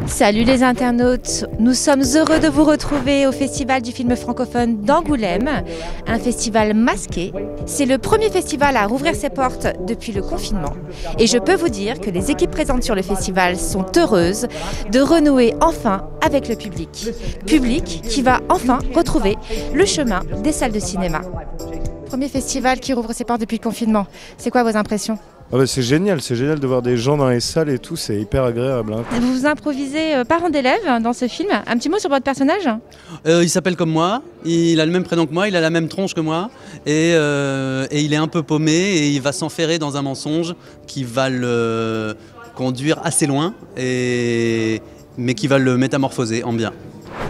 Salut les internautes, nous sommes heureux de vous retrouver au Festival du film francophone d'Angoulême, un festival masqué. C'est le premier festival à rouvrir ses portes depuis le confinement et je peux vous dire que les équipes présentes sur le festival sont heureuses de renouer enfin avec le public. Public qui va enfin retrouver le chemin des salles de cinéma. Premier festival qui rouvre ses portes depuis le confinement, c'est quoi vos impressions ? C'est génial de voir des gens dans les salles et tout, c'est hyper agréable. Hein. Vous vous improvisez parent d'élève dans ce film. Un petit mot sur votre personnage ? Il s'appelle comme moi, il a le même prénom que moi, il a la même tronche que moi et il est un peu paumé et il va s'enferrer dans un mensonge qui va le conduire assez loin mais qui va le métamorphoser en bien.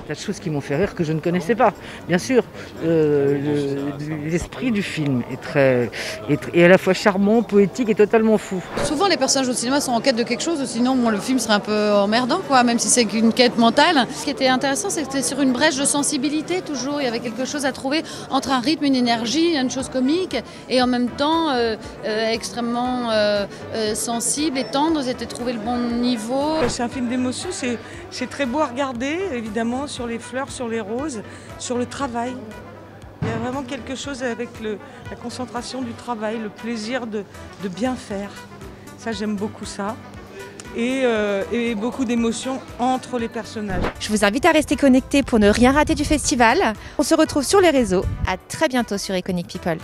Il y a des choses qui m'ont fait rire que je ne connaissais pas. Bien sûr, l'esprit du film est à la fois charmant, poétique et totalement fou. Souvent les personnages au cinéma sont en quête de quelque chose, sinon le film serait un peu emmerdant, même si c'est qu'une quête mentale. Ce qui était intéressant, c'est que c'était sur une brèche de sensibilité toujours. Il y avait quelque chose à trouver entre un rythme, une énergie, une chose comique et en même temps extrêmement sensible et tendre. C'était trouver le bon niveau. C'est un film d'émotion, c'est très beau à regarder, évidemment, sur les fleurs, sur les roses, sur le travail. Il y a vraiment quelque chose avec la concentration du travail, le plaisir de bien faire. Ça, j'aime beaucoup ça. Et beaucoup d'émotions entre les personnages. Je vous invite à rester connectés pour ne rien rater du festival. On se retrouve sur les réseaux. À très bientôt sur Iconic People.